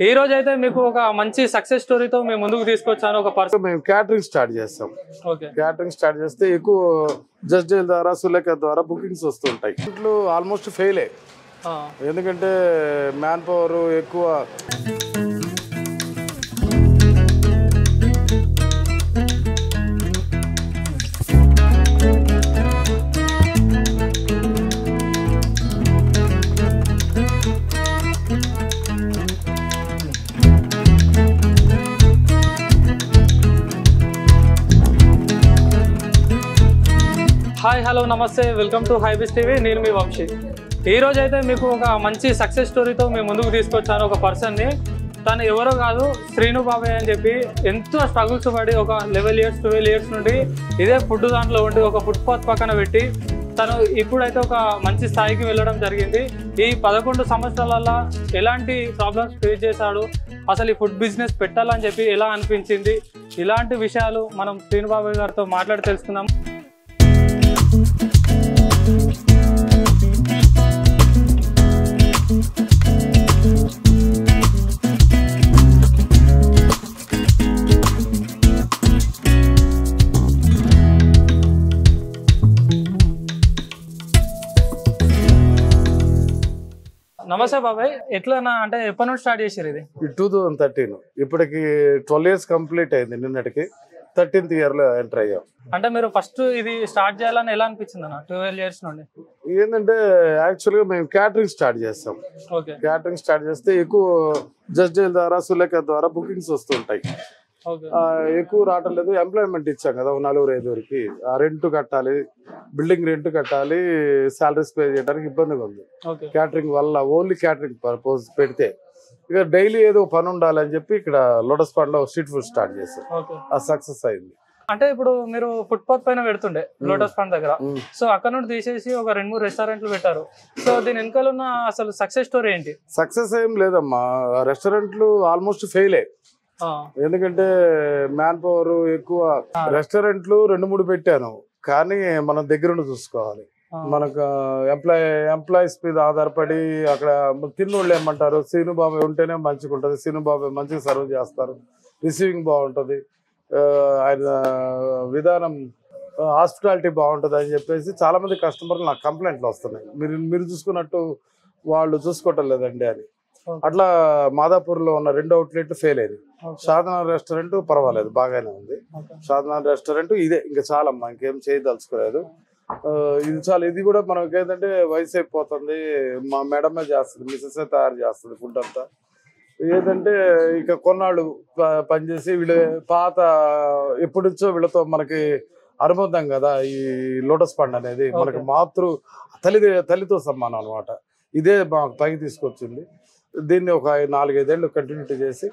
ఈ రోజు అయితే మీకు ఒక మంచి సక్సెస్ స్టోరీతో మేము ముందుకు తీసుకొచ్చాను. ఒక పర్సన్ మేము క్యాటరింగ్ స్టార్ట్ చేస్తాం. ఓకే, క్యాటరింగ్ స్టార్ట్ చేస్తే ఎక్కువ జస్ట్ డీల్ ద్వారా సులేఖ ద్వారా బుకింగ్స్ వస్తుంటాయి. ఇంట్లో ఆల్మోస్ట్ ఫెయిలే, ఎందుకంటే మ్యాన్ పవర్ ఎక్కువ. హాయ్, హలో, నమస్తే, వెల్కమ్ టు హైబీస్ టీవీ. నేను మీ వంశీ. ఈ రోజు అయితే మీకు ఒక మంచి సక్సెస్ స్టోరీతో మేము ముందుకు తీసుకొచ్చాను. ఒక పర్సన్ని, తను ఎవరో కాదు, శ్రీను బాబాయ్ అని చెప్పి ఎంతో స్ట్రగుల్స్ పడి ఒక 11 years 12 years నుండి ఇదే ఫుడ్ దాంట్లో ఉండి ఒక ఫుట్పాత్ పక్కన పెట్టి తను ఇప్పుడైతే ఒక మంచి స్థాయికి వెళ్ళడం జరిగింది. ఈ 11 సంవత్సరాలలో ఎలాంటి ప్రాబ్లమ్స్ ఫేస్ చేశాడు, అసలు ఈ ఫుడ్ బిజినెస్ పెట్టాలని చెప్పి ఎలా అనిపించింది, ఇలాంటి విషయాలు మనం శ్రీను బాబాయ్ గారితో మాట్లాడి తెలుసుకుందాం. నమస్తే బాబాయ్, ఎట్లా అంటే ఎప్పటి నుంచి స్టార్ట్ చేశారు ఇది? 2013, ఇప్పటికి 12 years కంప్లీట్ అయింది. నిన్నటికి 13th year లో ఎంటర్ అయ్యాం. అంటే మీరు ఫస్ట్ ఇది స్టార్ట్ చేయాలని ఎలా అనిపించింది అన్న 12 years నుండి? ఏంటంటే యాక్చువల్గా మేము క్యాటరింగ్ స్టార్ట్ చేస్తాం. ఓకే, క్యాటరింగ్ స్టార్ట్ చేస్తే ఎక్కువ జస్ట్ డీల్ ద్వారా సులేఖ ద్వారా బుకింగ్స్ వస్తుంటాయి. ఎక్కువ రావటం లేదు. ఎంప్లాయ్మెంట్ ఇచ్చాం కదా 4-5 ఆ రెంట్ కట్టాలి, బిల్డింగ్ రెంట్ కట్టాలి, సాలరీస్ పే చేయడానికి ఇబ్బందిగా ఉంది క్యాటరింగ్ వల్ల. ఓన్లీ క్యాటరింగ్ పర్పస్ పెడితే ఇక డైలీ ఏదో పని ఉండాలని చెప్పి ఇక్కడ లోటస్ పాండ్ లో స్ట్రీట్ ఫుడ్ స్టార్ట్ చేశాం. ఆ సక్సెస్ అయింది. అంటే ఇప్పుడు మీరు ఫుట్పాత్ పైన పెడుతుండే లోటస్ పాండ్ దగ్గర, సో అక్కడ నుండి తీసేసి ఒక 2-3 రెస్టారెంట్లు పెట్టారు. సో దీని వెనకాల ఉన్న అసలు సక్సెస్ స్టోరీ ఏంటి? సక్సెస్ ఏం లేదమ్మా, రెస్టారెంట్లు ఆల్మోస్ట్ ఫెయిలే, ఎందుకంటే మ్యాన్ పవర్ ఎక్కువ. రెస్టారెంట్లు 2-3 పెట్టాను, కానీ మనం దగ్గరుండి చూసుకోవాలి. మనకు ఎంప్లాయీస్ మీద ఆధారపడి అక్కడ తిన్నోళ్ళు ఏమంటారు, శ్రీను బాబాయ్ ఉంటేనే మంచిగా ఉంటుంది, శ్రీను బాబాయ్ మంచిగా సర్వ్ చేస్తారు, రిసీవింగ్ బాగుంటుంది, ఆయన విధానం హాస్పిటాలిటీ బాగుంటుంది అని చెప్పేసి చాలా మంది కస్టమర్లు నాకు కంప్లైంట్లు వస్తున్నాయి. మీరు చూసుకున్నట్టు వాళ్ళు చూసుకోవటం లేదండి అని. అట్లా మాదాపూర్లో ఉన్న 2 outlets ఫెయిల్ అయింది. షాదనా రెస్టారెంట్ పర్వాలేదు, బాగానే ఉంది. షాదనా రెస్టారెంట్ ఇదే, ఇంకా చాలమ్మా, ఇంకేం చేయదలుచుకోలేదు. ఇది చాలా. ఇది కూడా మనకి ఏంటంటే వయసు అయిపోతుంది, మా మేడమే చేస్తుంది, మిసెస్ తయారు చేస్తుంది ఫుడ్ అంతా. ఏంటంటే ఇక కొన్నాళ్ళు పనిచేసి వీళ్ళ పాత ఎప్పటి నుంచో వీళ్ళతో మనకి అనుబంధం కదా. ఈ లోటస్ పాండ్ అనేది మనకి తల్లితో సమానం అనమాట. ఇదే మాకు పైకి తీసుకొచ్చింది. దీన్ని ఒక 4-5 ఏళ్ళు కంటిన్యూటీ చేసి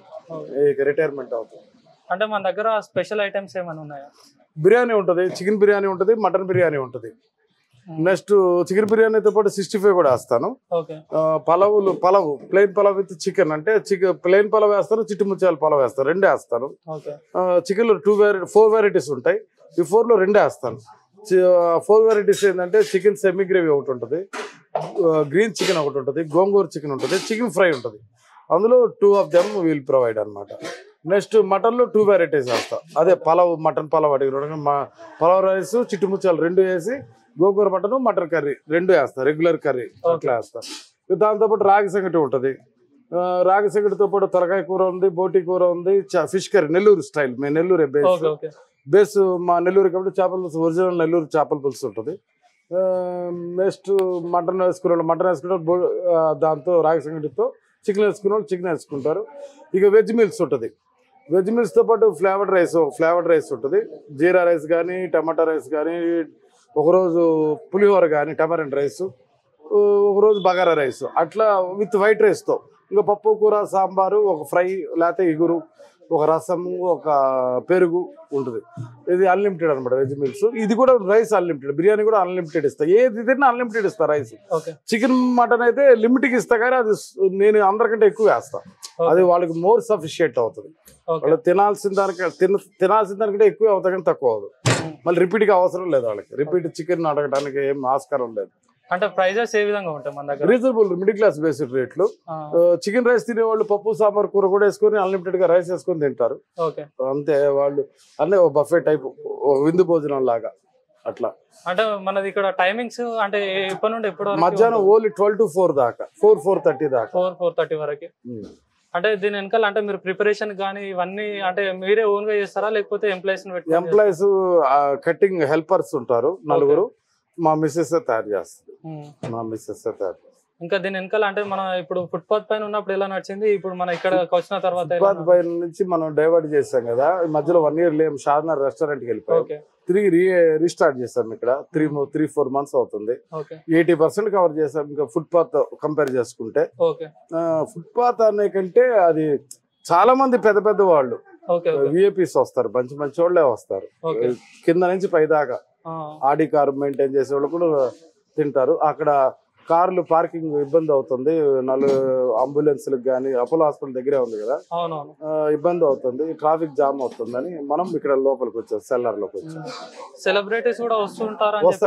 ఇక రిటైర్మెంట్ అవుతుంది. అంటే మన దగ్గర స్పెషల్ ఐటమ్స్ ఏమైనా ఉన్నాయా? బిర్యానీ ఉంటుంది, చికెన్ బిర్యానీ ఉంటుంది, మటన్ బిర్యానీ ఉంటుంది. నెక్స్ట్ చికెన్ బిర్యానీతో పాటు 65 కూడా వేస్తాను. Pulao plain pulao with chicken, అంటే ప్లెయిన్ పలావ్ వేస్తాను, చిట్టి ముత్యాల పలావ్ వేస్తాను, 2 వేస్తాను. చికెన్ లో 4 varieties ఉంటాయి, ఈ 4లో 2 వేస్తాను. 4 varieties ఏంటంటే చికెన్ సెమీ గ్రేవీ ఒకటి ఉంటుంది, గ్రీన్ చికెన్ ఒకటి ఉంటుంది, గోంగూర చికెన్ ఉంటుంది, చికెన్ ఫ్రై ఉంటుంది. అందులో 2 of them విల్ ప్రొవైడ్ అనమాట. నెక్స్ట్ మటన్లో 2 varieties వేస్తాం. అదే పలావ్, మటన్ పలావ్ అడిగిన పలావ్ రైస్, చిట్టి ముత్యాలు 2 వేసి, గోంగూర మటన్, మటన్ కర్రీ 2 వేస్తాను, రెగ్యులర్ కర్రీ అట్లా వేస్తాను. దాంతోపాటు రాగి సంగటి ఉంటుంది. రాగి సంగటితో పాటు తలకాయ కూర ఉంది, బోటి కూర ఉంది, ఫిష్ కర్రీ నెల్లూరు స్టైల్. మేము నెల్లూరు బేస్ మా నెల్లూరు కాబట్టి చేపల పులుసు, ఒరిజినల్ నెల్లూరు చేపల పులుసు ఉంటుంది. నెక్స్ట్ మటన్ వేసుకున్న దాంతో రాగి సంగటితో, చికెన్ వేసుకున్న వాళ్ళు చికెన్ వేసుకుంటారు. ఇక వెజ్ మీల్స్ ఉంటుంది. వెజ్ మీల్స్తో పాటు ఫ్లేవర్డ్ రైస్ ఉంటుంది. జీరా రైస్ కానీ, టమాటా రైస్ కానీ, ఒకరోజు పులిహోర కానీ, టమారెంట్ రైస్, ఒకరోజు బగారా రైస్, అట్లా విత్ వైట్ రైస్తో. ఇంకా పప్పు, కూర, సాంబారు, ఒక ఫ్రై, లేకపోతే ఇగురు, ఒక రసము, ఒక పెరుగు ఉంటుంది. ఇది అన్లిమిటెడ్ అనమాట వెజ్ మీల్స్. ఇది కూడా రైస్ అన్లిమిటెడ్, బిర్యానీ కూడా అన్లిమిటెడ్ ఇస్తా, ఏది తిన్నా అన్లిమిటెడ్ ఇస్తా. రైస్, చికెన్, మటన్ అయితే లిమిట్కి ఇస్తా, కానీ అది నేను అందరికంటే ఎక్కువ వేస్తా. అది వాళ్ళకి మోర్ సఫిషియెంట్ అవుతుంది. వాళ్ళు తినాల్సిన దానికంటే ఎక్కువ అవుతా, కానీ తక్కువ అవ్వదు. మళ్ళీ రిపీట్గా అవసరం లేదు వాళ్ళకి. రిపీట్ చికెన్ అడగడానికి ఏం ఆస్కారం లేదు. అంటే ప్రైజెస్ ఏ విధంగా ఉంటాయి మన దగ్గర? రీజనబుల్ మిడిల్ క్లాస్ బేస్డ్ రేట్లు. చికెన్ రైస్ తినేవాళ్ళు పప్పు సాంబార్ కూర కూడా వేసుకొని అన్లిమిటెడ్ గా రైస్ వేసుకొని తింటారు. అంతే, వాళ్ళు అన్నీ బఫే టైప్ విందు భోజనం లాగా అట్లా. అంటే మనది ఇక్కడ టైమింగ్స్ అంటే ఎప్పటి నుండి ఎప్పుడు? మధ్యాహ్నం ఓన్లీ 12 to 4 దాకా, 4-4:30 దాకా. 4-4:30 వరకు. అంటే దీని వెనకాల అంటే మీరు ప్రిపరేషన్ కానీ ఇవన్నీ అంటే మీరే ఓన్ గా చేస్తారా లేకపోతే ఎంప్లాయీస్? ఎంప్లాయీస్ కటింగ్ హెల్పర్స్ ఉంటారు 4. మా మిస్సెస్ తయారు చేస్తుంది. మా మిస్సెస్ తయారు. ఇంకా దీని వెనకాల అంటే మనం ఇప్పుడు ఫుట్పాత్ పైన ఉన్నప్పుడు ఎలా నడిచింది, ఇప్పుడు మనం ఇక్కడ వచ్చిన తర్వాత ఫుట్పాత్ పైన నుంచి మనం డైవర్ట్ చేసాం కదా, మధ్యలో 1 year లేము. షాద్నగర్ రెస్టారెంట్ కి వెళ్ళిపోయాం. తిరిగి రీస్టార్ట్ చేసాం ఇక్కడ. 3-4 months అవుతుంది. 80% కవర్ చేసాం. ఇంకా ఫుట్పాత్ కంపేర్ చేసుకుంటే ఫుట్పాత్ అనే కంటే అది చాలా మంది పెద్ద పెద్ద వాళ్ళు విఐపీస్ వస్తారు, మంచి మంచి వాళ్ళే వస్తారు. కింద నుంచి పై దాకా ఆడి కార్ మెయింటైన్ చేసే వాళ్ళు కూడా తింటారు. అక్కడ కార్లు పార్కింగ్ ఇబ్బంది అవుతుంది. 4 అంబులెన్స్లకు కానీ అపోలో హాస్పిటల్ దగ్గరే ఉంది కదా, ఇబ్బంది అవుతుంది, ట్రాఫిక్ జామ్ అవుతుందని మనం ఇక్కడ లోపలికి వచ్చాం, సెల్లర్ లోకి వచ్చాం. సెలబ్రిటీస్ కూడా వస్తారు.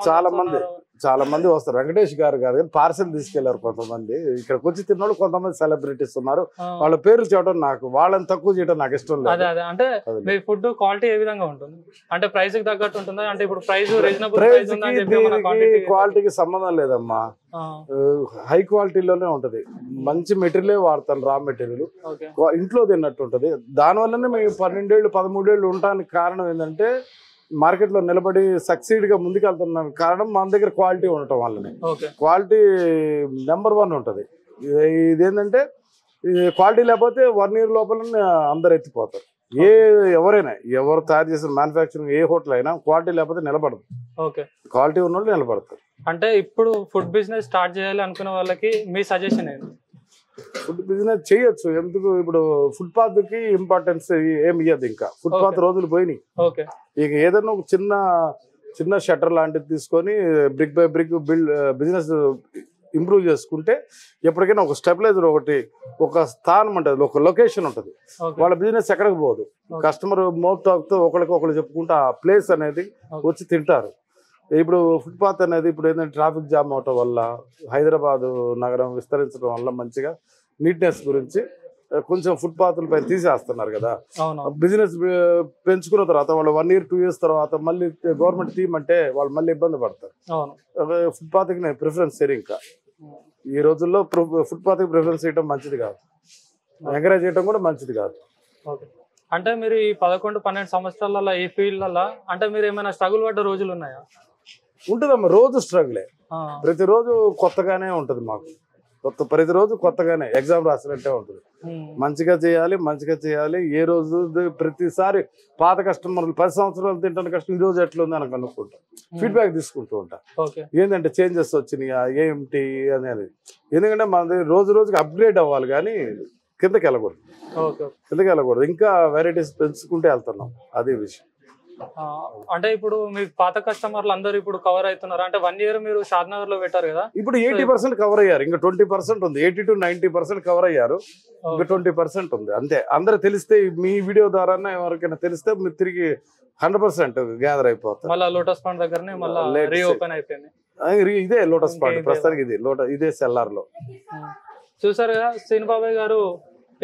చాలా మంది వస్తారు. వెంకటేష్ గారు కాదు కానీ పార్సెల్ తీసుకెళ్లారు కొంతమంది. ఇక్కడికి వచ్చి తిన్నోళ్ళు కొంతమంది సెలబ్రిటీస్ ఉన్నారు. వాళ్ళ పేర్లు చెప్పడం నాకు, వాళ్ళని తక్కువ చేయడం నాకు ఇష్టం లేదు. అంటే మీ ఫుడ్ క్వాలిటీ ఏ విధంగా ఉంటుంది? అంటే ప్రైస్ కి తగ్గట్టు ఉంటుందా? అంటే ఇప్పుడు ప్రైస్ రీజనబుల్ క్వాలిటీకి సంబంధం లేదమ్మా. హై క్వాలిటీలోనే ఉంటది. మంచి మెటీరియల్ వాడతాను, రా మెటీరియల్. ఇంట్లో తిన్నట్టు ఉంటది. దానివల్లనే మేము 12 ఏళ్ళు 13 ఏళ్ళు ఉండడానికి కారణం ఏంటంటే మార్కెట్ లో నిలబడి సక్సీడ్ గా ముందుకెళ్తున్నాం కారణం మన దగ్గర క్వాలిటీ ఉండటం వల్లనే. క్వాలిటీ నెంబర్ 1 ఉంటది. ఇదేంటంటే క్వాలిటీ లేకపోతే 1 year లోపల అందరు ఎత్తిపోతారు. ఎవరైనా ఎవరు తయారు చేసిన మ్యానుఫ్యాక్చరింగ్ ఏ హోటల్ అయినా క్వాలిటీ లేకపోతే నిలబడదు. క్వాలిటీ ఉన్న వాళ్ళు నిలబడతారు. అంటే ఇప్పుడు ఫుడ్ బిజినెస్ స్టార్ట్ చేయాలి అనుకున్న వాళ్ళకి మీ సజెషన్ ఏంటి? ఫుడ్ బిజినెస్ చేయొచ్చు. ఎందుకు, ఇప్పుడు ఫుట్పాత్ కి ఇంపార్టెన్స్ ఏమి ఇయ్యదు. ఇంకా ఫుట్పాత్ రోజులు పోయినాయి. ఇక ఏదైనా ఒక చిన్న షట్టర్ లాంటిది తీసుకొని brick by brick business improve చేసుకుంటే ఎప్పటికైనా ఒక స్టెబిలైజర్ ఒక స్థానం ఉంటుంది, ఒక లొకేషన్ ఉంటుంది. వాళ్ళ బిజినెస్ ఎక్కడికి పోదు. కస్టమర్ మౌత్ టాక్తో ఒకరికి చెప్పుకుంటే ఆ ప్లేస్ అనేది వచ్చి తింటారు. ఇప్పుడు ఫుట్పాత్ అనేది ఇప్పుడు ఏంటంటే ట్రాఫిక్ జామ్ అవటం వల్ల, హైదరాబాద్ నగరం విస్తరించడం వల్ల మంచిగా నీట్నెస్ గురించి కొంచెం ఫుట్పాత్ల పైన తీసేస్తున్నారు కదా. బిజినెస్ పెంచుకున్న తర్వాత వాళ్ళు 1 year 2 years తర్వాత మళ్ళీ గవర్నమెంట్ థీమ్ అంటే వాళ్ళు మళ్ళీ ఇబ్బంది పడతారు. ఫుట్పాత్కి నేను ప్రిఫరెన్స్ చేయను. ఇంకా ఈ రోజుల్లో ఫుట్పాత్కి ప్రిఫరెన్స్ చేయడం మంచిది కాదు, ఎంకరేజ్ చేయడం కూడా మంచిది కాదు. అంటే మీరు ఈ 11-12 సంవత్సరాలలో ఈ ఫీల్డ్లలో అంటే మీరు ఏమైనా స్ట్రగుల్ పడ్డ రోజులు ఉన్నాయా? ఉంటుందమ్మా, రోజు స్ట్రగులే. ప్రతిరోజు కొత్తగానే ఉంటుంది మాకు. ప్రతిరోజు కొత్తగానే ఎగ్జామ్ రాసినట్టే ఉంటుంది. మంచిగా చేయాలి. ఏ రోజు ప్రతిసారి పాత కస్టమర్లు 10 సంవత్సరాలు తింటున్న కష్టం ఈ రోజు ఎట్లా ఉంది అని కనుక్కుంటా, ఫీడ్బ్యాక్ తీసుకుంటూ ఉంటా. ఏంటంటే చేంజెస్ వచ్చినాయా ఏంటి అనేది. ఎందుకంటే మనది రోజుకి అప్గ్రేడ్ అవ్వాలి కానీ కిందకి వెళ్ళకూడదు. ఇంకా వెరైటీస్ పెంచుకుంటే వెళ్తున్నాం, అదే విషయం. అంటే ఇప్పుడు మీ పాత కస్టమర్లు అందరూ ఇప్పుడు కవర్ అవుతున్నారు. అంటే 1 year మీరు షాద్నగర్ లో పెట్టారు కదా, ఇప్పుడు 80% కవర్ అయ్యారు. ఇంకా 20% ఉంది. 80 to 90% కవర్ అయ్యారు. ఇంకా 20% ఉంది అంతే. అందరూ తెలిస్తే, మీ వీడియో ద్వారా ఎవరికైనా తెలిస్తే మీరు తిరిగి 100% గ్యాదర్ అయిపోతారు. మళ్ళీ లోటస్ పాండ్ దగ్గరనే మళ్ళీ రీఓపెన్ అయిపోయింది. ఇదే లోటస్ పాండ్ ప్రస్తుతానికి, ఇదే సెల్లార్ లో. చూసారు కదా, శ్రీను బాబాయ్ గారు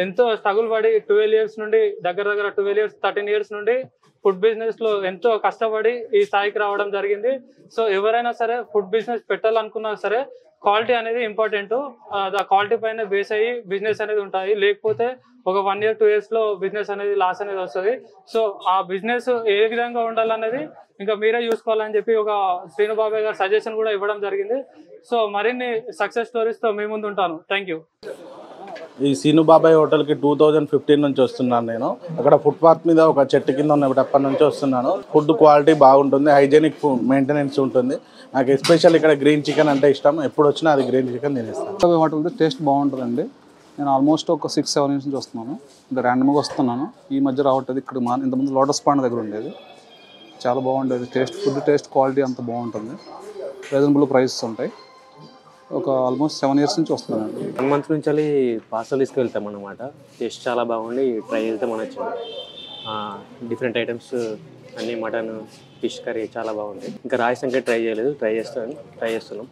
ఎంతో స్ట్రగుల్ పడి 12 years నుండి దగ్గర 12 years 13 years నుండి ఫుడ్ బిజినెస్ లో ఎంతో కష్టపడి ఈ స్థాయికి రావడం జరిగింది. సో ఎవరైనా సరే ఫుడ్ బిజినెస్ పెట్టాలనుకున్నా సరే క్వాలిటీ అనేది ఇంపార్టెంట్. ఆ క్వాలిటీ పైన బేస్ అయ్యి బిజినెస్ అనేది ఉంటాయి. లేకపోతే ఒక 1 year 2 years లో బిజినెస్ అనేది లాస్ అనేది వస్తుంది. సో ఆ బిజినెస్ ఏ విధంగా ఉండాలనేది ఇంకా మీరే చూసుకోవాలని చెప్పి ఒక శ్రీను బాబాయ్ గారు సజెషన్ కూడా ఇవ్వడం జరిగింది. సో మరిన్ని సక్సెస్ స్టోరీస్ తో మీ ముందు ఉంటాను. Thank you. ఈ సీను బాబాయ్ హోటల్కి 2015 నుంచి వస్తున్నాను నేను. అక్కడ ఫుట్పాత్ మీద ఒక చెట్టు కింద ఉన్నప్పటి నుంచి వస్తున్నాను. ఫుడ్ క్వాలిటీ బాగుంటుంది, హైజీనిక్ మెయింటెనెన్స్ ఉంటుంది. నాకు ఎస్పెషల్ ఇక్కడ గ్రీన్ చికెన్ అంటే ఇష్టం. ఎప్పుడు వచ్చినా అది గ్రీన్ చికెన్ తినేస్తాను. హోటల్ టేస్ట్ బాగుంటుందండి. నేను ఆల్మోస్ట్ ఒక 6-7 years నుంచి వస్తున్నాను. ఇంకా ర్యాండమ్గా వస్తున్నాను. ఈ మధ్య రావట్లేదు. ఇక్కడ ఇంతకుముందు లోటస్ పాండ్ దగ్గర ఉండేది, చాలా బాగుండేది. ఫుడ్ టేస్ట్ క్వాలిటీ అంత బాగుంటుంది. రీజనబుల్ ప్రైసెస్ ఉంటాయి. ఒక ఆల్మోస్ట్ 7 years నుంచి వస్తున్నానండి. 1 month నుంచి వెళ్ళి పార్సల్ తీసుకెళ్తాం అన్నమాట. టేస్ట్ చాలా బాగుండి ట్రై చేస్తే మన వచ్చింది. డిఫరెంట్ ఐటమ్స్ అన్ని మటన్ ఫిష్ కర్రీ చాలా బాగుంది. ఇంకా రాయస్ సంఖ్య ట్రై చేస్తున్నాం.